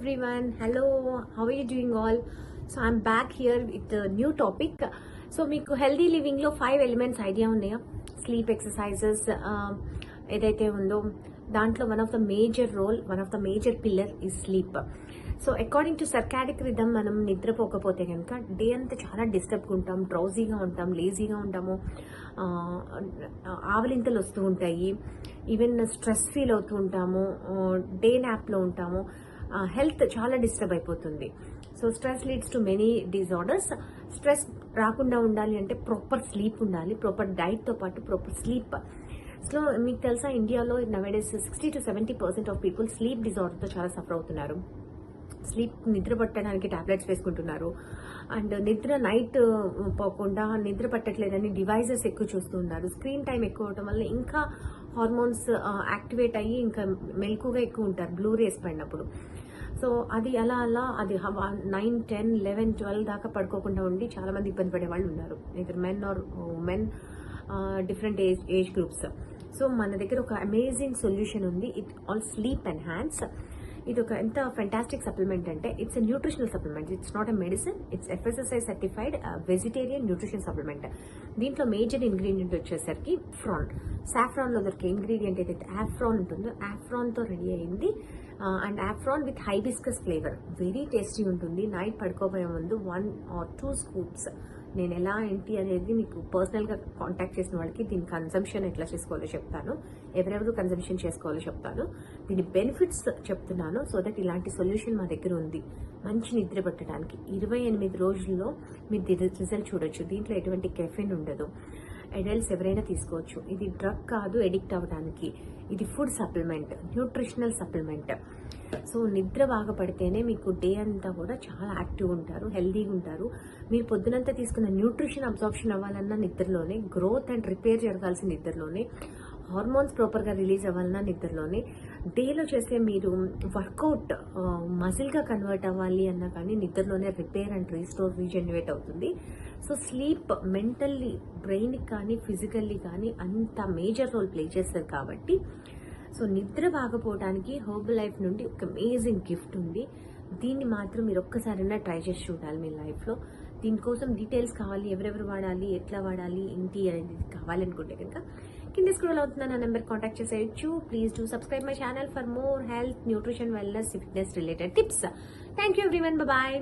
everyone. Hello, how are you doing all? So I'm back here with a new topic. So మీకు healthy లివింగ్లో 5 elements idea ఉన్నాయా? Sleep exercises ఏదైతే ఉందో దాంట్లో one of the major pillar is sleep. So according to circadian rhythm మనం నిద్రపోకపోతే కనుక day అంతా చాలా డిస్టర్బ్గా ఉంటాం, డ్రౌజీగా ఉంటాం, లేజీగా ఉంటాము, ఆవలింతలు వస్తూ ఉంటాయి, ఈవెన్ స్ట్రెస్ ఫీల్ అవుతూ ఉంటాము, డే న్యాప్లో ఉంటాము, హెల్త్ చాలా డిస్టర్బ్ అయిపోతుంది. So stress leads to many disorders. Stress రాకుండా ఉండాలి అంటే ప్రాపర్ స్లీప్ ఉండాలి, ప్రాపర్ డైట్తో పాటు ప్రాపర్ స్లీప్. సో మీకు తెలుసా, ఇండియాలో nowadays 60 to 70% of people sleep డిజార్డర్తో చాలా సఫర్ అవుతున్నారు. నిద్ర పట్టడానికి టాబ్లెట్స్ వేసుకుంటున్నారు, అండ్ నైట్ పోకుండా నిద్ర పట్టట్లేదని డివైజెస్ ఎక్కువ చూస్తున్నారు. స్క్రీన్ టైం ఎక్కువ అవడం వల్ల ఇంకా హార్మోన్స్ యాక్టివేట్ అయ్యి ఇంకా మెలకుగా ఎక్కువ ఉంటారు బ్లూ రేస్ పడినప్పుడు. సో అది అలా అది 9, 10, 11, 12 దాకా పడుకోకుండా ఉండి చాలా మంది ఇబ్బంది పడే వాళ్ళు ఉన్నారు, ఇద్దరు men or women, different age groups. So మన దగ్గర ఒక అమేజింగ్ సొల్యూషన్ ఉంది, ఇట్ ఆల్ స్లీప్ ఎన్హాన్స్. ఇది ఒక ఎంత ఫెంటాస్టిక్ సప్లిమెంట్ అంటే it's a nutritional supplement, it's not a medicine, it's FSSAI certified vegetarian nutrition supplement. దీంట్లో మేజర్ ఇంగ్రీడియంట్ వచ్చేసరికి సాఫ్రాన్లో దొరికే ఇంగ్రీడియంట్ ఏదైతే ఆఫ్రాన్ ఉంటుందో ఆఫ్రాన్తో రెడీ అయింది. And Affron with hibiscus flavour, very tasty ఉంటుంది. నైట్ పడుకోబోయే ముందు 1 or 2 scoops, నేను ఎలా ఏంటి అనేది మీకు పర్సనల్గా కాంటాక్ట్ చేసిన వాళ్ళకి దీని కన్సంప్షన్ ఎట్లా చేసుకోవాలో చెప్తాను, ఎవరెవరు కన్సంప్షన్ చేసుకోవాలో చెప్తాను, దీని బెనిఫిట్స్ చెప్తున్నాను. సో దట్ ఇలాంటి సొల్యూషన్ మా దగ్గర ఉంది మంచి నిద్ర పట్టడానికి. 28 రోజుల్లో మీరు రిజల్ట్ చూడొచ్చు. దీంట్లో ఎటువంటి కెఫెన్ ఉండదు, అడల్ట్స్ ఎవరైనా తీసుకోవచ్చు. ఇది డ్రగ్ కాదు ఎడిక్ట్ అవ్వడానికి, ఇది food supplement, nutritional supplement. So నిద్ర బాగా పడితేనే మీకు డే అంతా కూడా చాలా యాక్టివ్గా ఉంటారు, హెల్దీగా ఉంటారు. మీరు పొద్దునంతా తీసుకున్న న్యూట్రిషన్ అబ్జార్ప్షన్ అవ్వాలన్నా నిద్రలోనే, గ్రోత్ అండ్ రిపేర్ జరగాల్సిన నిద్రలోనే, హార్మోన్స్ ప్రాపర్గా రిలీజ్ అవ్వాలన్నా నిద్రలోనే, డేలో చేసే మీరు వర్కౌట్ మజిల్గా కన్వర్ట్ అవ్వాలి అన్నా కానీ నిద్రలోనే రిపేర్ అండ్ రీస్టోర్, రీజనరేట్ అవుతుంది. సో స్లీప్ మెంటల్లీ, బ్రెయిన్కి కానీ ఫిజికల్లీ కానీ అంత మేజర్ రోల్ ప్లే చేస్తారు కాబట్టి, సో నిద్ర బాగపోవడానికి హెర్బల్ లైఫ్ నుండి ఒక అమేజింగ్ గిఫ్ట్ ఉంది. దీన్ని మాత్రం మీరు ఒక్కసారైనా ట్రై చేసి చూడాలి మీ లైఫ్లో. దీనికోసం డీటెయిల్స్ కావాలి, ఎవరెవరు వాడాలి, ఎట్లా వాడాలి, ఏంటి అనేది కావాలనుకుంటే కనుక కింద స్క్రోల్ అవుతున్న నా నెంబర్ కాంటాక్ట్ చేసేయచ్చు. Please do subscribe my channel for more health, nutrition, wellness, fitness related tips. Thank you everyone, bye.